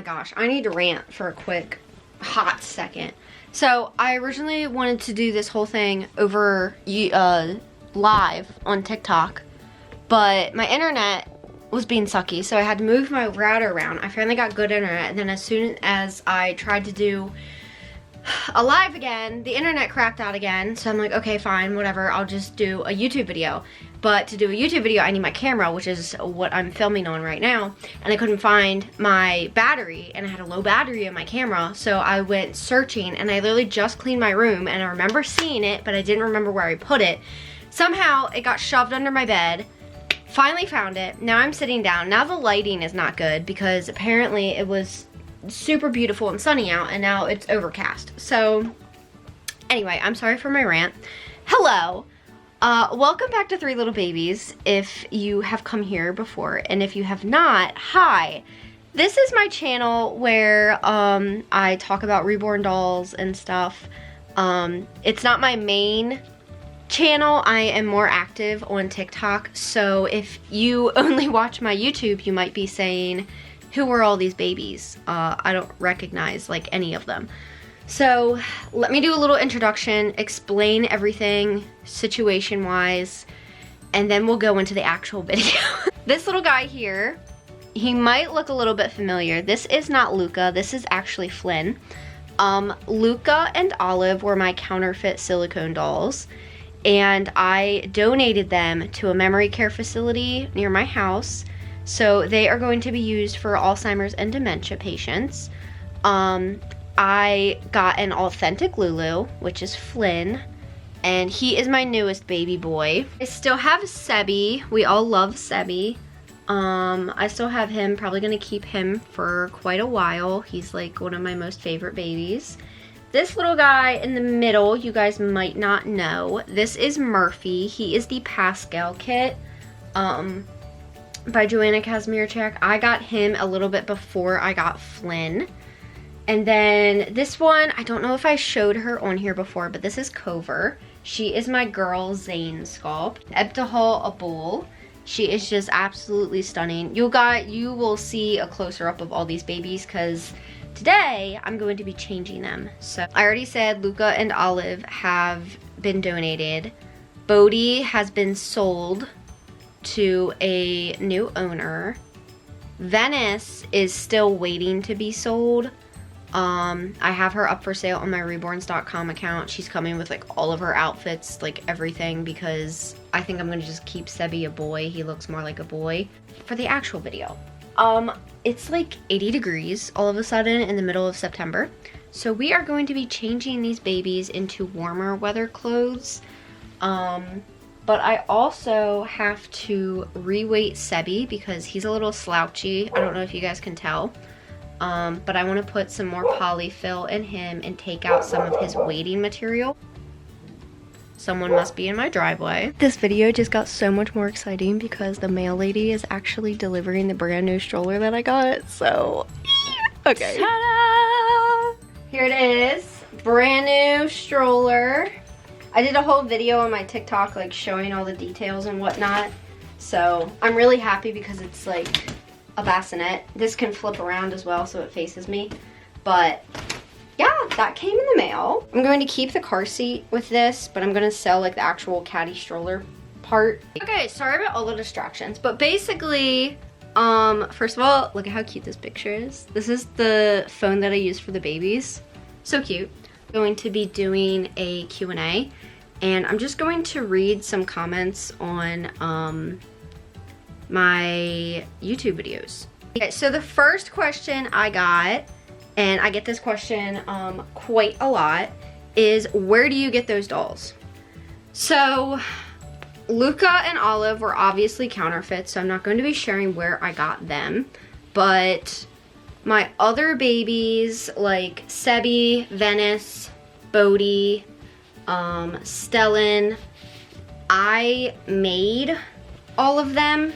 my gosh, I need to rant for a quick hot second. So I originally wanted to do this whole thing over live on TikTok, but my internet was being sucky, so I had to move my router around. I finally got good internet, and then as soon as I tried to do a live again, the internet crapped out again. So I'm like, okay, fine, whatever, I'll just do a YouTube video. But to do a YouTube video, I need my camera, which is what I'm filming on right now. And I couldn't find my battery, and I had a low battery in my camera. So I went searching, and I literally just cleaned my room, and I remember seeing it, but I didn't remember where I put it. Somehow, it got shoved under my bed. Finally found it. Now I'm sitting down. Now the lighting is not good because apparently it was super beautiful and sunny out, and now it's overcast. So anyway, I'm sorry for my rant. Hello. Welcome back to Three Little Babies if you have come here before, and if you have not, hi. This is my channel where I talk about Reborn dolls and stuff. It's not my main channel. I am more active on TikTok, so if you only watch my YouTube, you might be saying, who are all these babies? I don't recognize like any of them. So let me do a little introduction, explain everything situation wise, and then we'll go into the actual video. This little guy here, he might look a little bit familiar. This is not Luca, this is actually Flynn. Luca and Olive were my counterfeit silicone dolls, and I donated them to a memory care facility near my house. So they are going to be used for Alzheimer's and dementia patients. I got an authentic Lulu, which is Flynn, and he is my newest baby boy. I still have Sebi. We all love Sebi. I still have him, probably gonna keep him for quite a while. He's like one of my most favorite babies. This little guy in the middle, you guys might not know. This is Murphy. He is the Pascal kit by Joanna Kazmierczak. I got him a little bit before I got Flynn. And then this one, I don't know if I showed her on here before, but this is Cover. She is my girl Zane sculpt. Ebtahal Abul. She is just absolutely stunning. You will see a closer up of all these babies because today I'm going to be changing them. So I already said Luca and Olive have been donated. Bodhi has been sold to a new owner. Venice is still waiting to be sold. I have her up for sale on my reborns.com account. She's coming with like all of her outfits, like everything, because I think I'm gonna just keep Sebi a boy. He looks more like a boy for the actual video. It's like 80 degrees all of a sudden in the middle of September. So we are going to be changing these babies into warmer weather clothes. But I also have to re-weight Sebi because he's a little slouchy. I don't know if you guys can tell. But I want to put some more polyfill in him and take out some of his weighting material. Someone must be in my driveway. This video just got so much more exciting because the mail lady is actually delivering the brand new stroller that I got. So, okay. Ta-da! Here it is, brand new stroller. I did a whole video on my TikTok like showing all the details and whatnot. So I'm really happy because it's like a bassinet. This can flip around as well so it faces me. But yeah, that came in the mail. I'm going to keep the car seat with this, but I'm going to sell like the actual caddy stroller part. Okay, sorry about all the distractions, but basically, first of all, look at how cute this picture is. This is the phone that I use for the babies. So cute. I'm going to be doing a Q&A, and I'm just going to read some comments on my YouTube videos. Okay, so the first question I got, and I get this question quite a lot, is where do you get those dolls? So Luca and Olive were obviously counterfeits, so I'm not going to be sharing where I got them, but my other babies like Sebi, Venice, Bodhi, Stellan, I made all of them.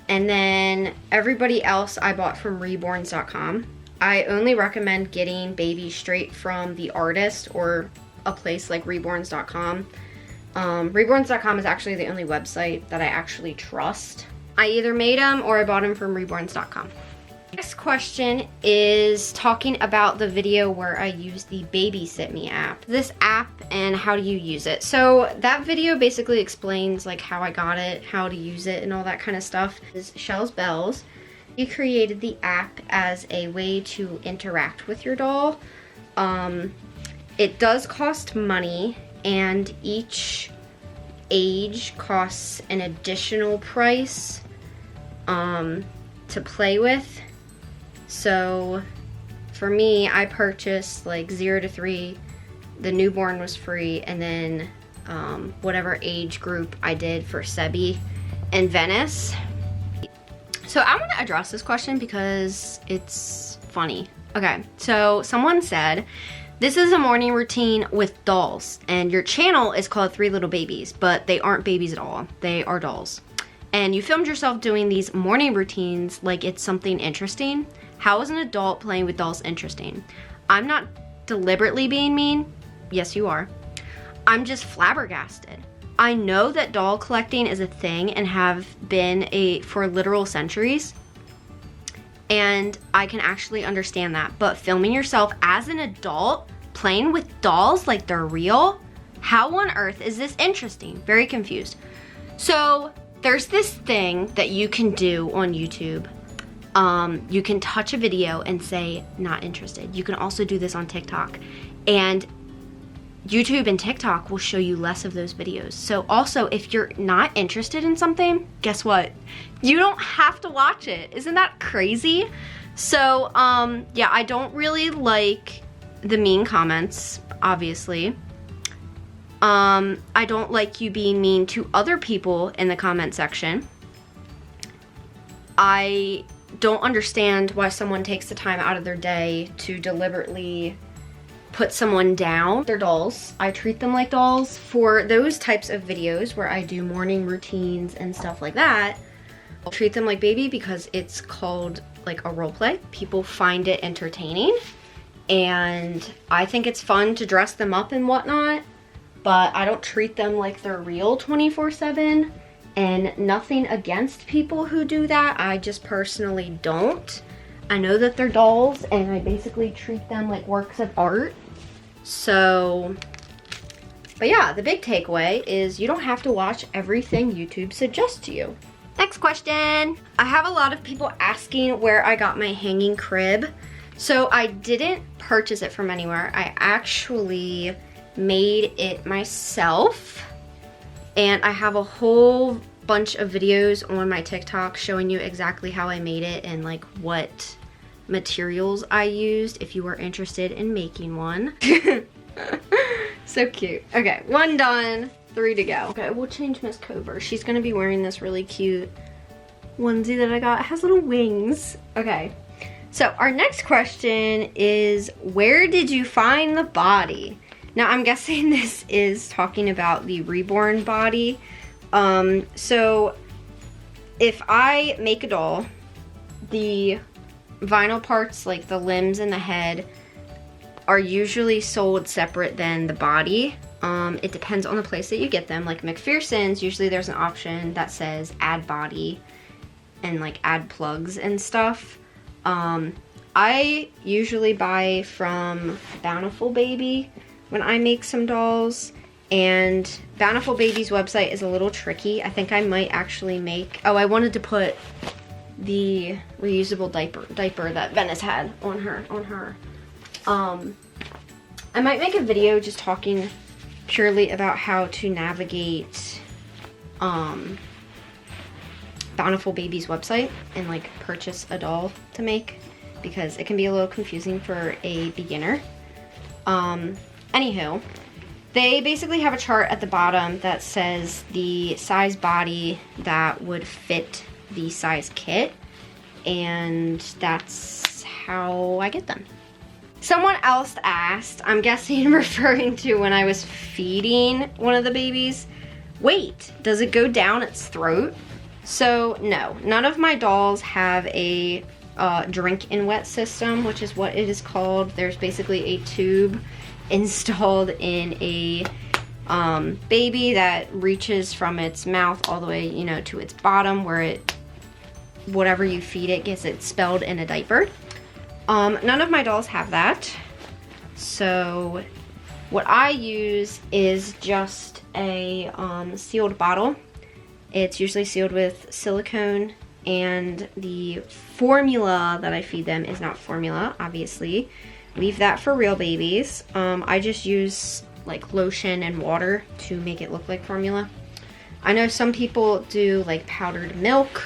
And then everybody else I bought from reborns.com. I only recommend getting babies straight from the artist or a place like reborns.com. Reborns.com is actually the only website that I actually trust. I either made them or I bought them from reborns.com. Next question is talking about the video where I used the Babysit Me app. This app and how do you use it. So that video basically explains like how I got it, how to use it, and all that kind of stuff. This is Shell's Bells. He created the app as a way to interact with your doll. It does cost money, and each age costs an additional price to play with. So for me, I purchased like 0 to 3, the newborn was free, and then whatever age group I did for Sebi and Venice. So I want to address this question because it's funny. Okay, so someone said, this is a morning routine with dolls, and your channel is called 3 Little Babies, but they aren't babies at all. They are dolls. And you filmed yourself doing these morning routines like it's something interesting. How is an adult playing with dolls interesting? I'm not deliberately being mean. Yes, you are. I'm just flabbergasted. I know that doll collecting is a thing and have been for literal centuries. And I can actually understand that. But filming yourself as an adult playing with dolls like they're real? How on earth is this interesting? Very confused. So there's this thing that you can do on YouTube. You can touch a video and say, not interested. You can also do this on TikTok. And YouTube and TikTok will show you less of those videos. So also, if you're not interested in something, guess what? You don't have to watch it. Isn't that crazy? So, yeah, I don't really like the mean comments, obviously. I don't like you being mean to other people in the comment section. I don't understand why someone takes the time out of their day to deliberately put someone down. They're dolls. I treat them like dolls. For those types of videos where I do morning routines and stuff like that, I'll treat them like baby because it's called like a role play. People find it entertaining, and I think it's fun to dress them up and whatnot, but I don't treat them like they're real 24/7, and nothing against people who do that. I just personally don't. I know that they're dolls, and I basically treat them like works of art. So, but yeah, the big takeaway is you don't have to watch everything YouTube suggests to you. Next question. I have a lot of people asking where I got my hanging crib. So I didn't purchase it from anywhere. I actually made it myself, and I have a whole bunch of videos on my TikTok showing you exactly how I made it and like what materials I used if you are interested in making one. So cute. Okay, 1 done, 3 to go. Okay, we'll change Miss Cover. She's gonna be wearing this really cute onesie that I got. It has little wings. Okay, so our next question is, where did you find the body? Now I'm guessing this is talking about the Reborn body. So if I make a doll, the vinyl parts like the limbs and the head are usually sold separate than the body. It depends on the place that you get them. Like McPherson's, usually there's an option that says add body and like add plugs and stuff. I usually buy from Bountiful Baby when I make some dolls, and Bountiful Baby's website is a little tricky. I think I might actually make, oh, I wanted to put the reusable diaper that Venice had on her. I might make a video just talking purely about how to navigate Bountiful Baby's website and like purchase a doll to make, because it can be a little confusing for a beginner. Anywho, they basically have a chart at the bottom that says the size body that would fit the size kit, and that's how I get them. Someone else asked, I'm guessing referring to when I was feeding one of the babies, wait, does it go down its throat? So no, none of my dolls have a drink and wet system, which is what it is called. There's basically a tube installed in a baby that reaches from its mouth all the way, you know, to its bottom where it whatever you feed it gets it expelled in a diaper. None of my dolls have that. So what I use is just a sealed bottle. It's usually sealed with silicone, and the formula that I feed them is not formula, obviously. Leave that for real babies. I just use like lotion and water to make it look like formula. I know some people do like powdered milk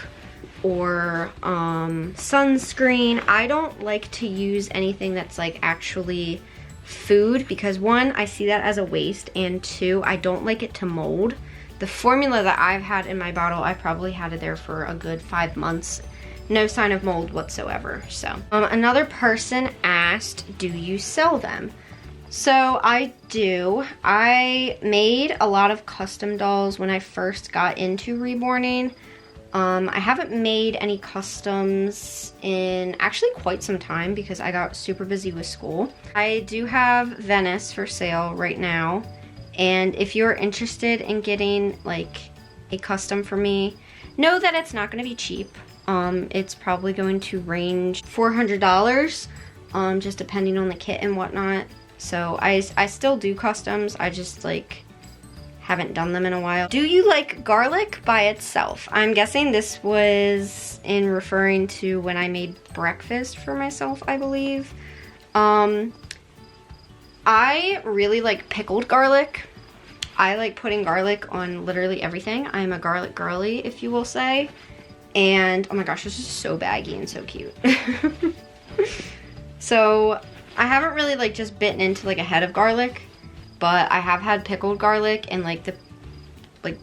or sunscreen. I don't like to use anything that's like actually food, because one, I see that as a waste, and two, I don't like it to mold. The formula that I've had in my bottle, I probably had it there for a good 5 months. No sign of mold whatsoever. So another person asked, do you sell them? So I do. I made a lot of custom dolls when I first got into reborning. I haven't made any customs in actually quite some time because I got super busy with school. I do have Venice for sale right now, and if you're interested in getting like a custom for me, know that it's not going to be cheap. It's probably going to range $400, just depending on the kit and whatnot. So I still do customs, I just like haven't done them in a while. Do you like garlic by itself? I'm guessing this was in referring to when I made breakfast for myself, I believe. I really like pickled garlic. I like putting garlic on literally everything. I'm a garlic girly, if you will say. And oh my gosh, this is so baggy and so cute. So I haven't really like just bitten into like a head of garlic, but I have had pickled garlic and like the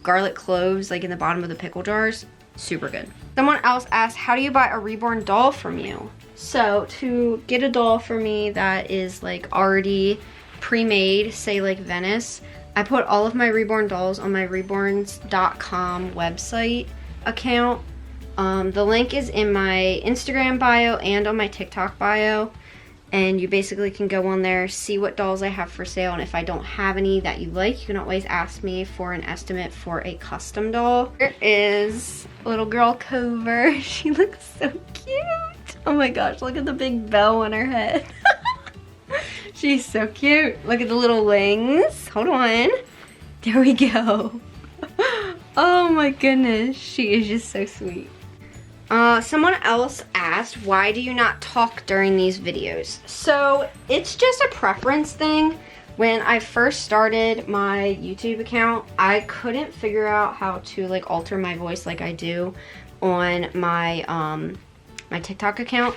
garlic cloves like in the bottom of the pickle jars. Super good. Someone else asked, how do you buy a reborn doll from you? So to get a doll for me that is like already pre-made, say like Venice, I put all of my reborn dolls on my reborns.com website account. The link is in my Instagram bio and on my TikTok bio. And you basically can go on there, see what dolls I have for sale, and if I don't have any that you like, you can always ask me for an estimate for a custom doll. Here is little girl Cover. She looks so cute. Oh my gosh, look at the big bow on her head. She's so cute. Look at the little wings. Hold on. There we go. Oh my goodness, she is just so sweet. Someone else asked, why do you not talk during these videos? So it's just a preference thing. When I first started my YouTube account, I couldn't figure out how to like alter my voice like I do on my my TikTok account.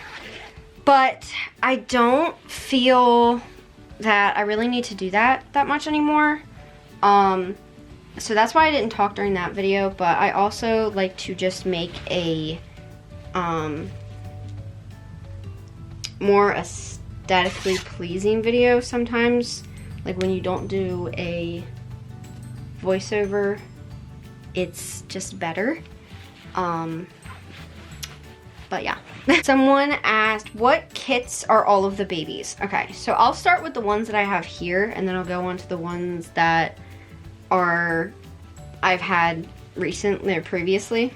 But I don't feel that I really need to do that much anymore. So that's why I didn't talk during that video, but I also like to just make a more aesthetically pleasing video sometimes. Like when you don't do a voiceover, it's just better. But yeah. Someone asked, what kits are all of the babies? Okay, so I'll start with the ones that I have here, and then I'll go on to the ones that I've had recently or previously.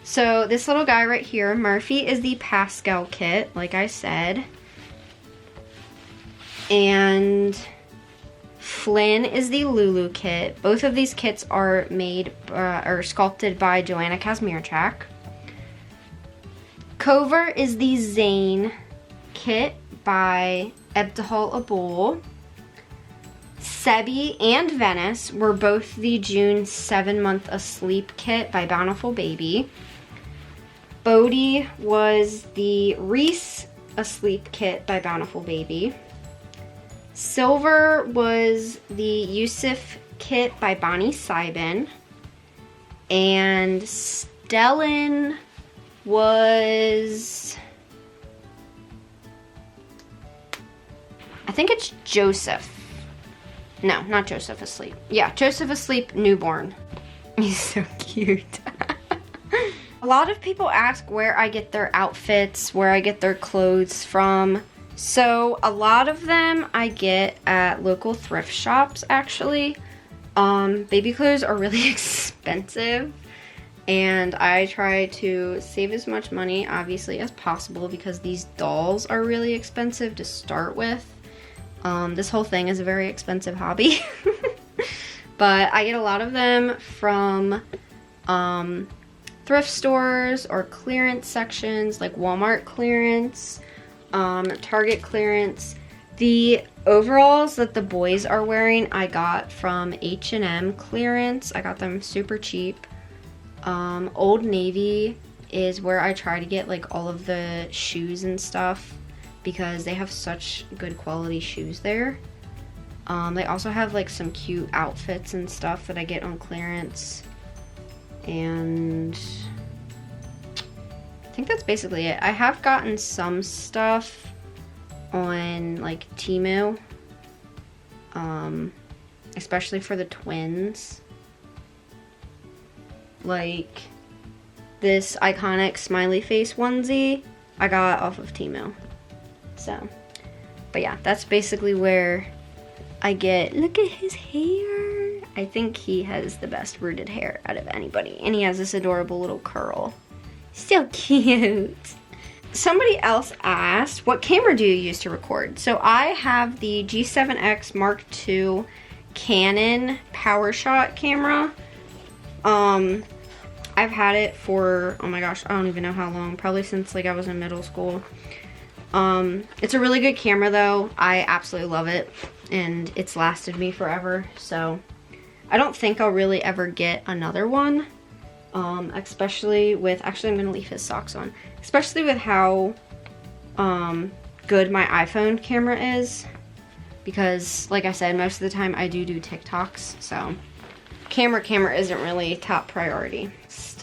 So this little guy right here, Murphy, is the Pascal kit, like I said. And Flynn is the Lulu kit. Both of these kits are made or sculpted by Joanna Kazmierczak. Cover is the Zane kit by Ebtihal Abul. Sebi and Venice were both the June 7-month Asleep kit by Bountiful Baby. Bodhi was the Reese Asleep kit by Bountiful Baby. Silver was the Yusuf kit by Bonnie Sibin. And Stellan was, I think it's Joseph. No, not Joseph Asleep. Yeah, Joseph Asleep Newborn. He's so cute. A lot of people ask where I get their outfits, where I get their clothes from. So a lot of them I get at local thrift shops, actually. Baby clothes are really expensive. And I try to save as much money, obviously, as possible because these dolls are really expensive to start with. This whole thing is a very expensive hobby. But I get a lot of them from thrift stores or clearance sections, like Walmart clearance, Target clearance. The overalls that the boys are wearing I got from H&M clearance. I got them super cheap. Old Navy is where I try to get like all of the shoes and stuff because they have such good quality shoes there. They also have like some cute outfits and stuff that I get on clearance. And I think that's basically it. I have gotten some stuff on like Temu, especially for the twins. Like this iconic smiley face onesie I got off of Temu. So, but yeah, that's basically where I get, look at his hair. I think he has the best rooted hair out of anybody. And he has this adorable little curl. So cute. Somebody else asked, what camera do you use to record? So I have the G7X Mark II Canon PowerShot camera. I've had it for, oh my gosh, I don't even know how long. Probably since like I was in middle school. It's a really good camera though. I absolutely love it. And it's lasted me forever. So I don't think I'll really ever get another one. Especially with, actually I'm going to leave his socks on. Especially with how good my iPhone camera is. Because like I said, most of the time I do TikToks. So camera isn't really top priority.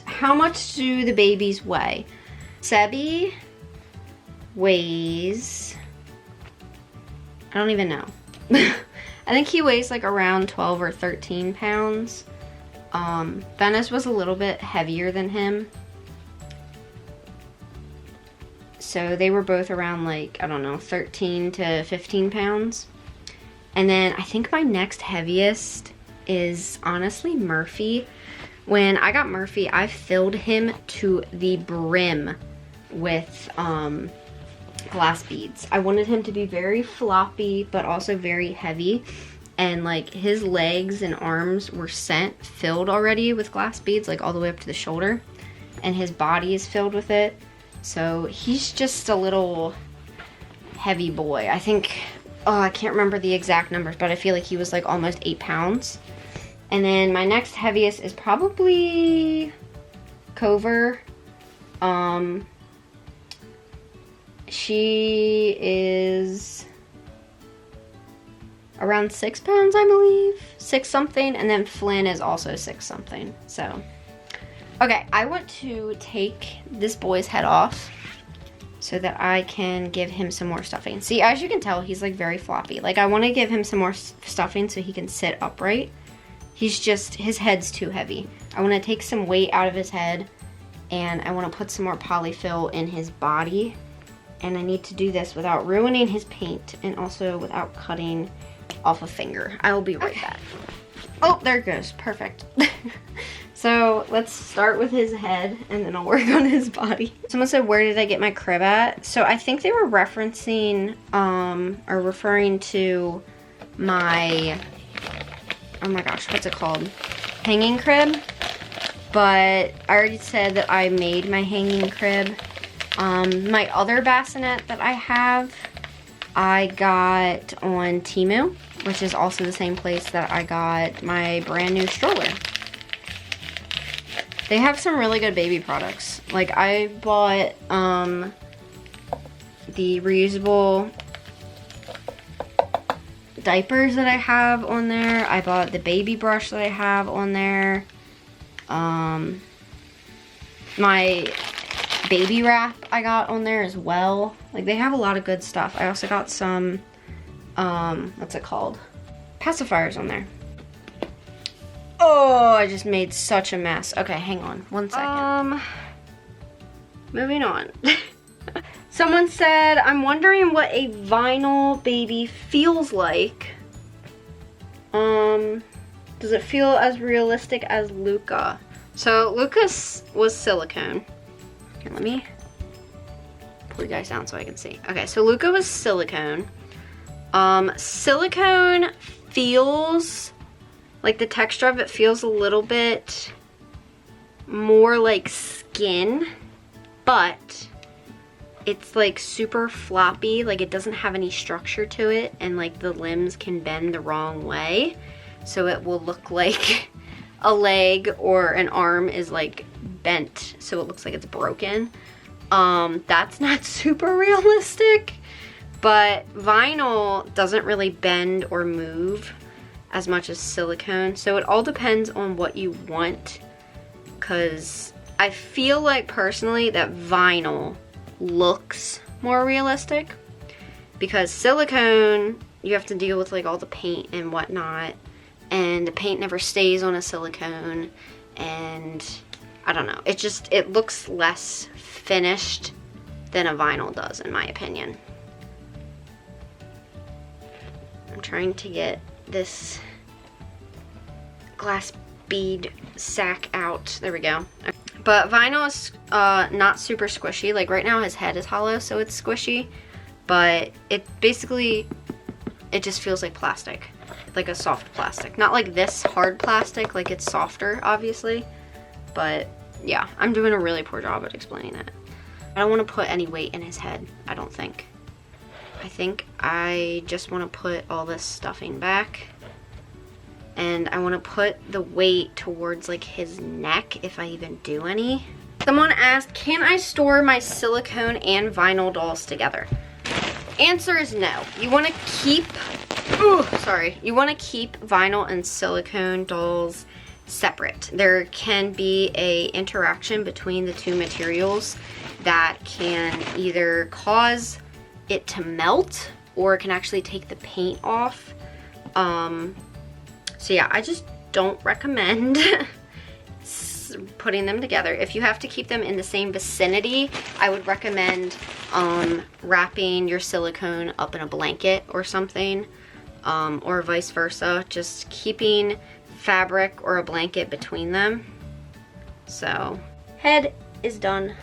How much do the babies weigh? Sebi weighs, I don't even know. I think he weighs like around 12 or 13 pounds. Venice was a little bit heavier than him. So they were both around like, I don't know, 13 to 15 pounds. And then I think my next heaviest is honestly Murphy. When I got Murphy, I filled him to the brim with glass beads. I wanted him to be very floppy, but also very heavy. And like his legs and arms were filled already with glass beads, like all the way up to the shoulder. And his body is filled with it. So he's just a little heavy boy. I think, oh, I can't remember the exact numbers, but I feel like he was like almost 8 pounds. And then my next heaviest is probably Cover. She is around 6 pounds, I believe. 6 something. And then Flynn is also 6 something. So, okay, I want to take this boy's head off so that I can give him some more stuffing. See, as you can tell, he's like very floppy. Like I want to give him some more stuffing so he can sit upright. He's just, his head's too heavy. I want to take some weight out of his head and I want to put some more polyfill in his body. And I need to do this without ruining his paint and also without cutting off a finger. I will be right back. Oh, there it goes. Perfect. So let's start with his head and then I'll work on his body. Someone said, where did I get my crib at? So I think they were referencing or referring to my, oh my gosh, what's it called? Hanging crib. But I already said that I made my hanging crib. My other bassinet that I have, I got on Temu, which is also the same place that I got my brand new stroller. They have some really good baby products. Like I bought the reusable diapers that I have on there. I bought the baby brush that I have on there. My baby wrap I got on there as well. Like they have a lot of good stuff. I also got some, what's it called? Pacifiers on there. Oh, I just made such a mess. Okay, hang on one second. Moving on. Someone said, I'm wondering what a vinyl baby feels like. Does it feel as realistic as Luca? So Lucas was silicone. Here, let me pull you guys down so I can see. Okay, so Luca was silicone. Silicone feels like the texture of it feels a little bit more like skin, but it's like super floppy, like it doesn't have any structure to it, and like the limbs can bend the wrong way, so it will look like a leg or an arm is like bent, so it looks like it's broken. That's not super realistic, but vinyl doesn't really bend or move as much as silicone, so it all depends on what you want, because I feel like personally that vinyl looks more realistic, because silicone, you have to deal with like all the paint and whatnot, and the paint never stays on a silicone, and I don't know, it looks less finished than a vinyl does, in my opinion. I'm trying to get this glass bead sack out. There we go. But vinyl is not super squishy. Like right now his head is hollow, so it's squishy, but it basically, it just feels like plastic, like a soft plastic. Not like this hard plastic, like it's softer obviously, but yeah, I'm doing a really poor job at explaining that. I don't want to put any weight in his head, I don't think. I think I just want to put all this stuffing back, and I want to put the weight towards like his neck if I even do any. Someone asked, can I store my silicone and vinyl dolls together? Answer is no. You want to keep, you want to keep vinyl and silicone dolls separate. There can be a interaction between the two materials that can either cause it to melt, or it can actually take the paint off. So yeah, I just don't recommend putting them together. If you have to keep them in the same vicinity, I would recommend wrapping your silicone up in a blanket or something, or vice versa, just keeping fabric or a blanket between them. So, head is done.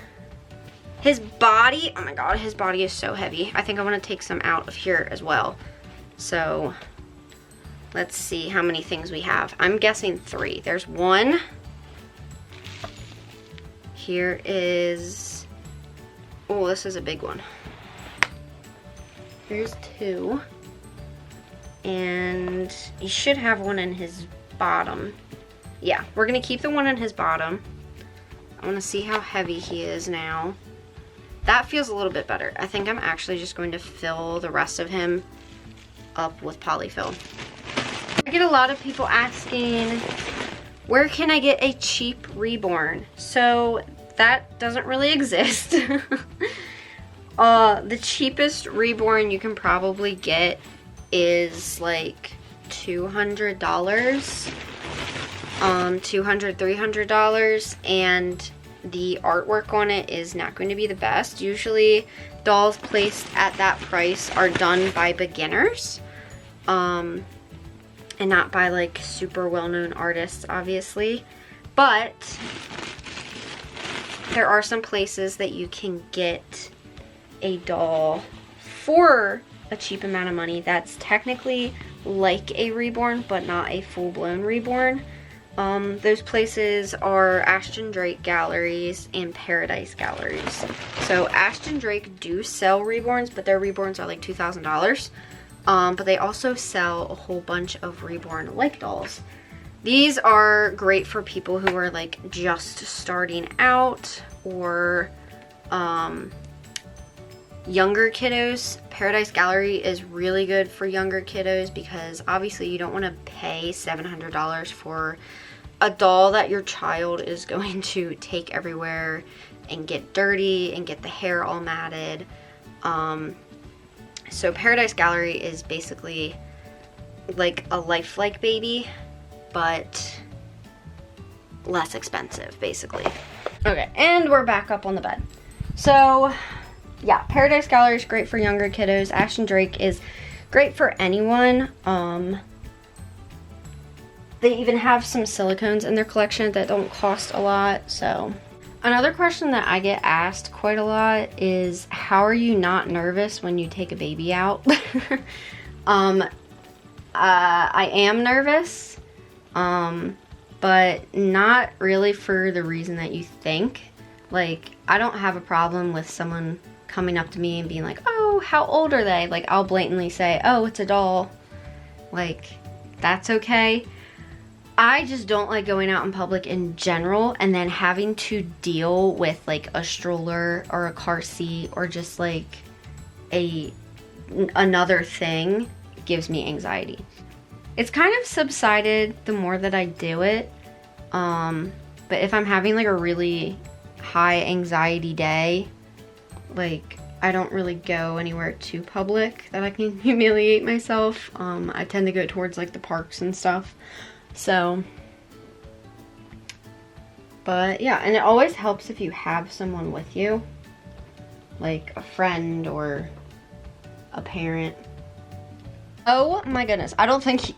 His body, oh my god, his body is so heavy. I think I want to take some out of here as well. So, let's see how many things we have. I'm guessing 3. There's 1. Here is, oh, this is a big one. Here's 2. And he should have one in his bottom. Yeah, we're gonna keep the one in his bottom. I wanna see how heavy he is now. That feels a little bit better. I think I'm actually just going to fill the rest of him up with polyfill. I get a lot of people asking, where can I get a cheap Reborn? So that doesn't really exist. The cheapest Reborn you can probably get is like $200, $300, and the artwork on it is not going to be the best. Usually dolls placed at that price are done by beginners, and not by like super well-known artists, obviously, but there are some places that you can get a doll for a cheap amount of money that's technically like a Reborn, but not a full-blown Reborn. Those places are Ashton Drake Galleries and Paradise Galleries. So Ashton Drake do sell Reborns, but their Reborns are like $2,000. But they also sell a whole bunch of Reborn-like dolls. These are great for people who are like just starting out, or younger kiddos. Paradise Gallery is really good for younger kiddos because obviously you don't want to pay $700 for a doll that your child is going to take everywhere and get dirty and get the hair all matted. So Paradise Gallery is basically like a lifelike baby, but less expensive, basically. Okay, and we're back up on the bed. So yeah, Paradise Gallery is great for younger kiddos. Ashton Drake is great for anyone. They even have some silicones in their collection that don't cost a lot, so. Another question that I get asked quite a lot is, how are you not nervous when you take a baby out? I am nervous, but not really for the reason that you think. Like, I don't have a problem with someone coming up to me and being like, oh, how old are they? Like, I'll blatantly say, oh, it's a doll. Like, that's okay. I just don't like going out in public in general and then having to deal with like a stroller or a car seat or just like another thing gives me anxiety. It's kind of subsided the more that I do it. But if I'm having like a really high anxiety day, like I don't really go anywhere too public that I can humiliate myself. I tend to go towards like the parks and stuff. So, but yeah, and it always helps if you have someone with you, like a friend or a parent. Oh my goodness, I don't think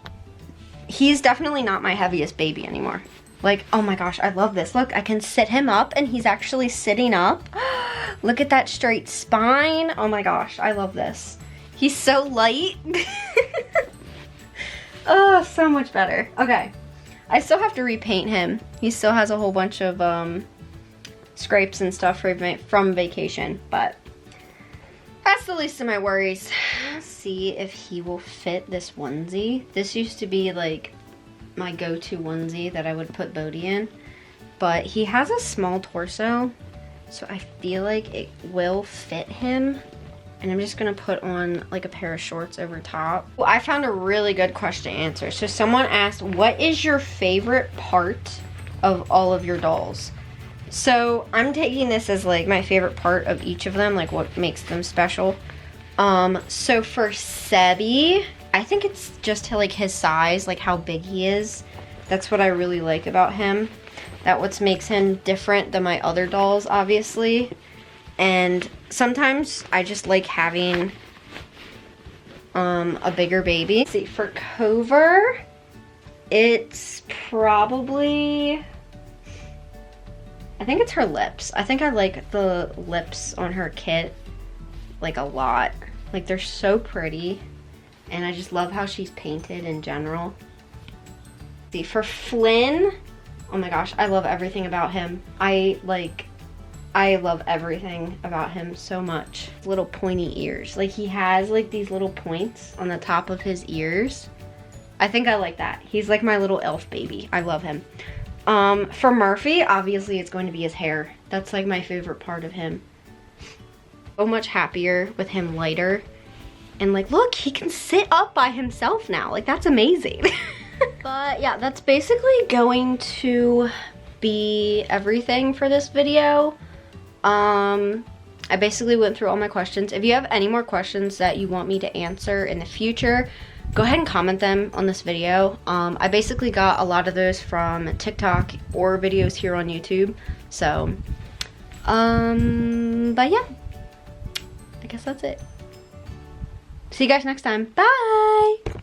he's definitely not my heaviest baby anymore. Like, oh my gosh, I love this. Look, I can sit him up and he's actually sitting up. Look at that straight spine. Oh my gosh, I love this. He's so light. Oh, so much better. Okay, I still have to repaint him. He still has a whole bunch of scrapes and stuff from vacation, but that's the least of my worries. Let's see if he will fit this onesie. This used to be like my go-to onesie that I would put Bodhi in, but he has a small torso, so I feel like it will fit him. And I'm just gonna put on like a pair of shorts over top. Well, I found a really good question to answer. So someone asked, what is your favorite part of all of your dolls? So I'm taking this as like my favorite part of each of them, like what makes them special. So for Sebi, I think it's just like his size, like how big he is. That's what I really like about him. That what makes him different than my other dolls, obviously. And sometimes I just like having a bigger baby. Let's see, for Cover, it's probably, I think it's her lips. I think I like the lips on her kit like a lot. Like they're so pretty and I just love how she's painted in general. Let's see, for Flynn, oh my gosh, I love everything about him. I love everything about him so much. Little pointy ears. Like he has like these little points on the top of his ears. I think I like that. He's like my little elf baby. I love him. For Murphy, obviously it's going to be his hair. That's like my favorite part of him. So much happier with him lighter. And like, look, he can sit up by himself now. Like that's amazing. But yeah, that's basically going to be everything for this video. I basically went through all my questions. If you have any more questions that you want me to answer in the future, go ahead and comment them on this video. I basically got a lot of those from TikTok or videos here on YouTube. So, but yeah, I guess that's it. See you guys next time. Bye!